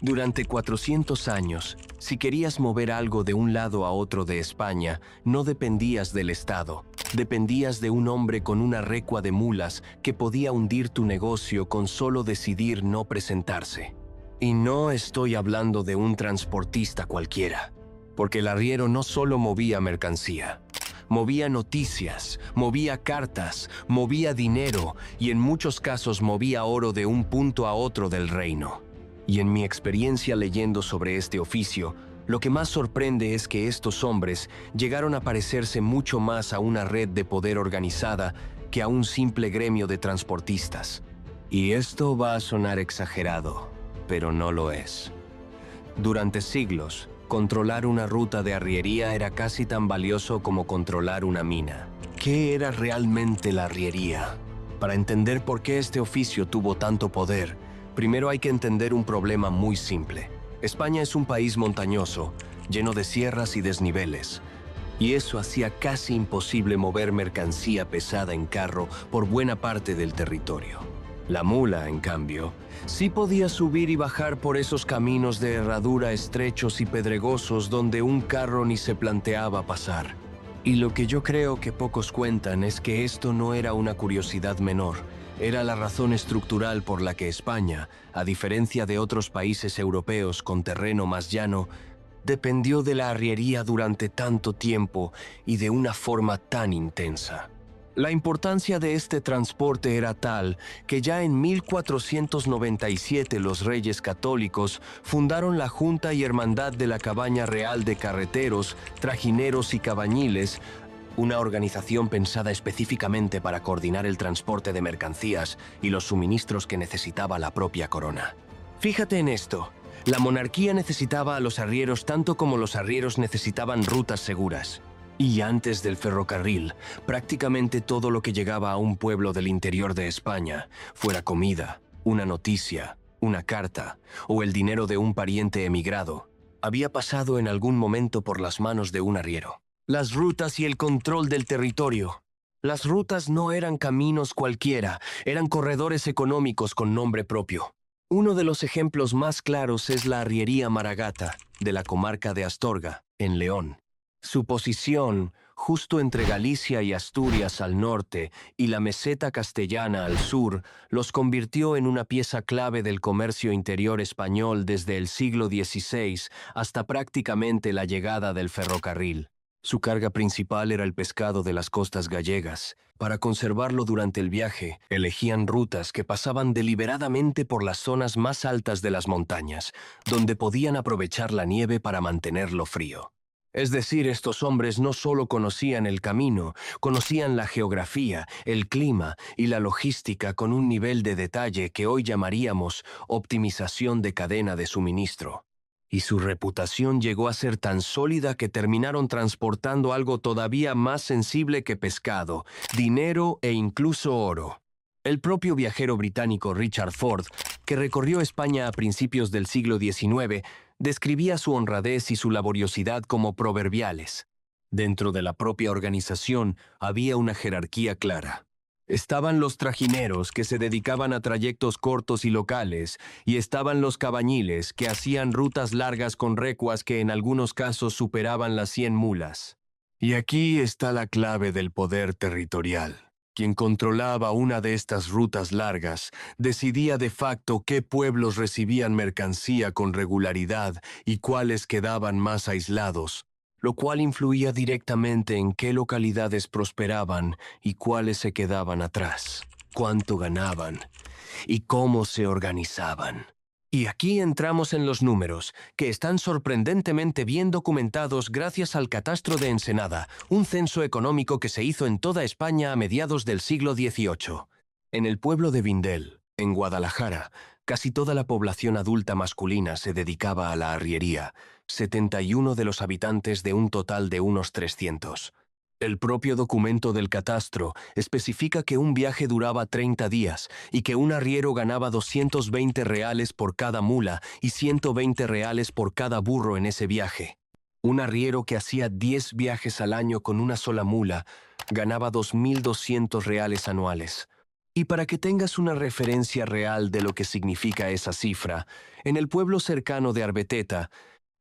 Durante 400 años, si querías mover algo de un lado a otro de España, no dependías del Estado. Dependías de un hombre con una recua de mulas que podía hundir tu negocio con solo decidir no presentarse. Y no estoy hablando de un transportista cualquiera, porque el arriero no solo movía mercancía. Movía noticias, movía cartas, movía dinero y en muchos casos movía oro de un punto a otro del reino. Y en mi experiencia leyendo sobre este oficio, lo que más sorprende es que estos hombres llegaron a parecerse mucho más a una red de poder organizada que a un simple gremio de transportistas. Y esto va a sonar exagerado, pero no lo es. Durante siglos, controlar una ruta de arriería era casi tan valioso como controlar una mina. ¿Qué era realmente la arriería? Para entender por qué este oficio tuvo tanto poder, primero hay que entender un problema muy simple. España es un país montañoso, lleno de sierras y desniveles, y eso hacía casi imposible mover mercancía pesada en carro por buena parte del territorio. La mula, en cambio, sí podía subir y bajar por esos caminos de herradura estrechos y pedregosos donde un carro ni se planteaba pasar. Y lo que yo creo que pocos cuentan es que esto no era una curiosidad menor. Era la razón estructural por la que España, a diferencia de otros países europeos con terreno más llano, dependió de la arriería durante tanto tiempo y de una forma tan intensa. La importancia de este transporte era tal que ya en 1497 los reyes católicos fundaron la Junta y Hermandad de la Cabaña Real de Carreteros, Trajineros y Cabañiles, una organización pensada específicamente para coordinar el transporte de mercancías y los suministros que necesitaba la propia corona. Fíjate en esto, la monarquía necesitaba a los arrieros tanto como los arrieros necesitaban rutas seguras. Y antes del ferrocarril, prácticamente todo lo que llegaba a un pueblo del interior de España, fuera comida, una noticia, una carta o el dinero de un pariente emigrado, había pasado en algún momento por las manos de un arriero. Las rutas y el control del territorio. Las rutas no eran caminos cualquiera, eran corredores económicos con nombre propio. Uno de los ejemplos más claros es la arriería Maragata, de la comarca de Astorga, en León. Su posición, justo entre Galicia y Asturias al norte y la meseta castellana al sur, los convirtió en una pieza clave del comercio interior español desde el siglo XVI hasta prácticamente la llegada del ferrocarril. Su carga principal era el pescado de las costas gallegas. Para conservarlo durante el viaje, elegían rutas que pasaban deliberadamente por las zonas más altas de las montañas, donde podían aprovechar la nieve para mantenerlo frío. Es decir, estos hombres no solo conocían el camino, conocían la geografía, el clima y la logística con un nivel de detalle que hoy llamaríamos optimización de cadena de suministro. Y su reputación llegó a ser tan sólida que terminaron transportando algo todavía más sensible que pescado, dinero e incluso oro. El propio viajero británico Richard Ford, que recorrió España a principios del siglo XIX, describía su honradez y su laboriosidad como proverbiales. Dentro de la propia organización había una jerarquía clara. Estaban los trajineros, que se dedicaban a trayectos cortos y locales, y estaban los cabañiles, que hacían rutas largas con recuas que en algunos casos superaban las 100 mulas. Y aquí está la clave del poder territorial. Quien controlaba una de estas rutas largas decidía de facto qué pueblos recibían mercancía con regularidad y cuáles quedaban más aislados, lo cual influía directamente en qué localidades prosperaban y cuáles se quedaban atrás, cuánto ganaban y cómo se organizaban. Y aquí entramos en los números, que están sorprendentemente bien documentados gracias al Catastro de Ensenada, un censo económico que se hizo en toda España a mediados del siglo XVIII. En el pueblo de Vindel, en Guadalajara, casi toda la población adulta masculina se dedicaba a la arriería, 71 de los habitantes de un total de unos 300. El propio documento del catastro especifica que un viaje duraba 30 días y que un arriero ganaba 220 reales por cada mula y 120 reales por cada burro en ese viaje. Un arriero que hacía 10 viajes al año con una sola mula ganaba 2.200 reales anuales. Y para que tengas una referencia real de lo que significa esa cifra, en el pueblo cercano de Arbeteta,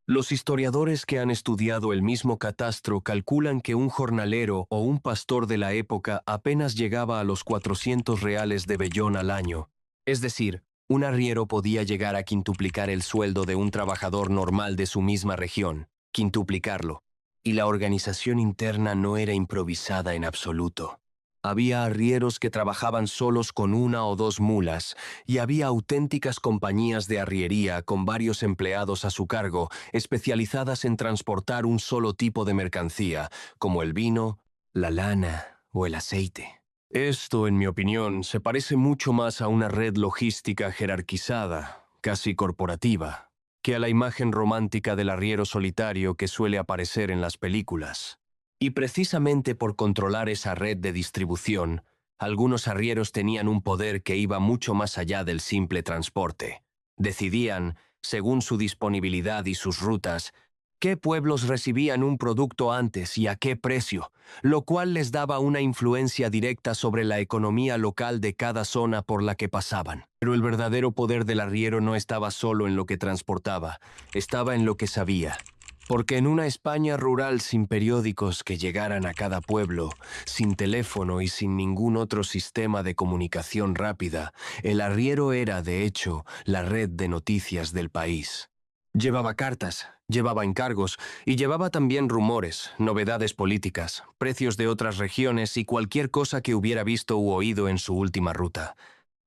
los historiadores que han estudiado el mismo catastro calculan que un jornalero o un pastor de la época apenas llegaba a los 400 reales de vellón al año. Es decir, un arriero podía llegar a quintuplicar el sueldo de un trabajador normal de su misma región, quintuplicarlo. Y la organización interna no era improvisada en absoluto. Había arrieros que trabajaban solos con una o dos mulas, y había auténticas compañías de arriería con varios empleados a su cargo, especializadas en transportar un solo tipo de mercancía, como el vino, la lana o el aceite. Esto, en mi opinión, se parece mucho más a una red logística jerarquizada, casi corporativa, que a la imagen romántica del arriero solitario que suele aparecer en las películas. Y precisamente por controlar esa red de distribución, algunos arrieros tenían un poder que iba mucho más allá del simple transporte. Decidían, según su disponibilidad y sus rutas, qué pueblos recibían un producto antes y a qué precio, lo cual les daba una influencia directa sobre la economía local de cada zona por la que pasaban. Pero el verdadero poder del arriero no estaba solo en lo que transportaba, estaba en lo que sabía. Porque en una España rural sin periódicos que llegaran a cada pueblo, sin teléfono y sin ningún otro sistema de comunicación rápida, el arriero era, de hecho, la red de noticias del país. Llevaba cartas, llevaba encargos y llevaba también rumores, novedades políticas, precios de otras regiones y cualquier cosa que hubiera visto u oído en su última ruta.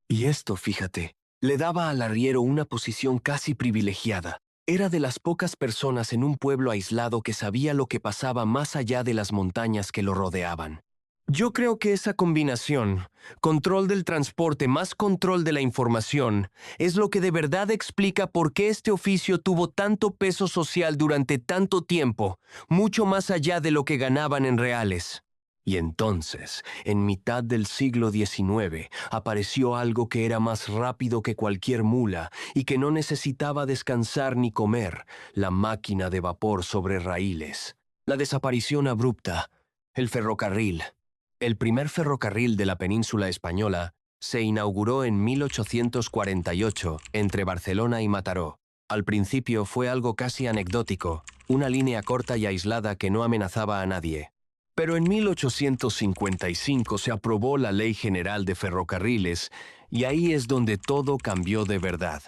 Y esto, fíjate, le daba al arriero una posición casi privilegiada. Era de las pocas personas en un pueblo aislado que sabía lo que pasaba más allá de las montañas que lo rodeaban. Yo creo que esa combinación, control del transporte más control de la información, es lo que de verdad explica por qué este oficio tuvo tanto peso social durante tanto tiempo, mucho más allá de lo que ganaban en reales. Y entonces, en mitad del siglo XIX, apareció algo que era más rápido que cualquier mula y que no necesitaba descansar ni comer, la máquina de vapor sobre raíles. La desaparición abrupta, el ferrocarril. El primer ferrocarril de la península española se inauguró en 1848 entre Barcelona y Mataró. Al principio fue algo casi anecdótico, una línea corta y aislada que no amenazaba a nadie. Pero en 1855 se aprobó la Ley General de Ferrocarriles y ahí es donde todo cambió de verdad.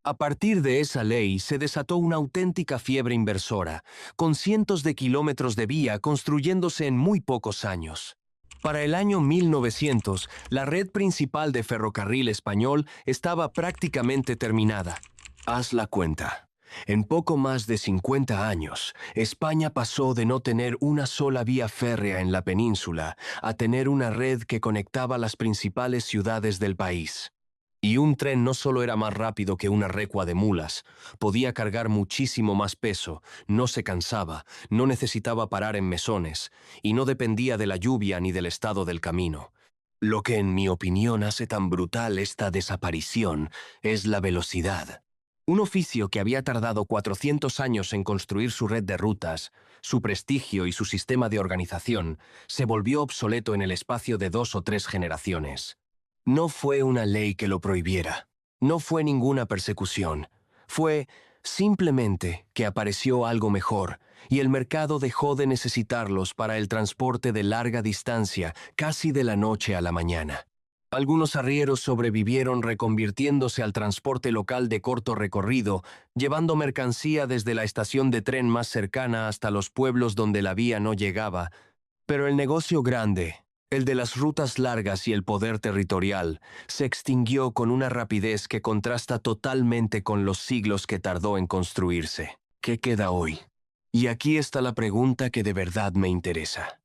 A partir de esa ley se desató una auténtica fiebre inversora, con cientos de kilómetros de vía construyéndose en muy pocos años. Para el año 1900, la red principal de ferrocarril español estaba prácticamente terminada. Haz la cuenta. En poco más de 50 años, España pasó de no tener una sola vía férrea en la península a tener una red que conectaba las principales ciudades del país. Y un tren no solo era más rápido que una recua de mulas, podía cargar muchísimo más peso, no se cansaba, no necesitaba parar en mesones, y no dependía de la lluvia ni del estado del camino. Lo que en mi opinión hace tan brutal esta desaparición es la velocidad. Un oficio que había tardado 400 años en construir su red de rutas, su prestigio y su sistema de organización, se volvió obsoleto en el espacio de 2 o 3 generaciones. No fue una ley que lo prohibiera, no fue ninguna persecución, fue simplemente que apareció algo mejor y el mercado dejó de necesitarlos para el transporte de larga distancia casi de la noche a la mañana. Algunos arrieros sobrevivieron reconvirtiéndose al transporte local de corto recorrido, llevando mercancía desde la estación de tren más cercana hasta los pueblos donde la vía no llegaba. Pero el negocio grande, el de las rutas largas y el poder territorial, se extinguió con una rapidez que contrasta totalmente con los siglos que tardó en construirse. ¿Qué queda hoy? Y aquí está la pregunta que de verdad me interesa.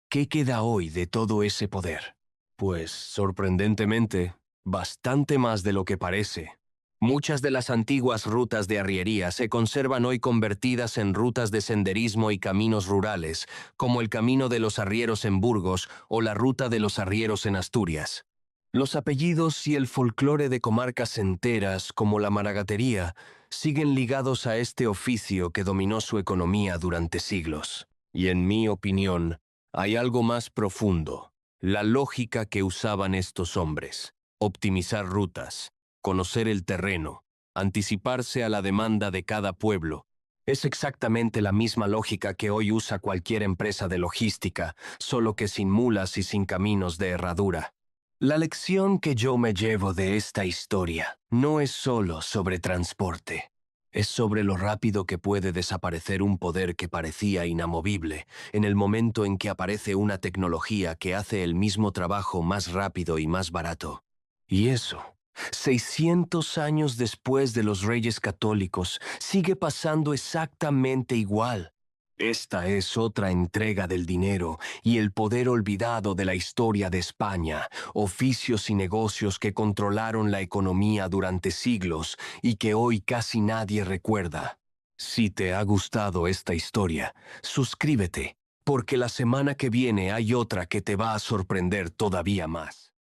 ¿Qué queda hoy de todo ese poder? Pues, sorprendentemente, bastante más de lo que parece. Muchas de las antiguas rutas de arriería se conservan hoy convertidas en rutas de senderismo y caminos rurales, como el Camino de los Arrieros en Burgos o la Ruta de los Arrieros en Asturias. Los apellidos y el folclore de comarcas enteras, como la maragatería, siguen ligados a este oficio que dominó su economía durante siglos. Y en mi opinión, hay algo más profundo. La lógica que usaban estos hombres: optimizar rutas, conocer el terreno, anticiparse a la demanda de cada pueblo. Es exactamente la misma lógica que hoy usa cualquier empresa de logística, solo que sin mulas y sin caminos de herradura. La lección que yo me llevo de esta historia no es solo sobre transporte. Es sobre lo rápido que puede desaparecer un poder que parecía inamovible en el momento en que aparece una tecnología que hace el mismo trabajo más rápido y más barato. Y eso, 600 años después de los Reyes Católicos, sigue pasando exactamente igual. Esta es otra entrega del dinero y el poder olvidado de la historia de España, oficios y negocios que controlaron la economía durante siglos y que hoy casi nadie recuerda. Si te ha gustado esta historia, suscríbete, porque la semana que viene hay otra que te va a sorprender todavía más.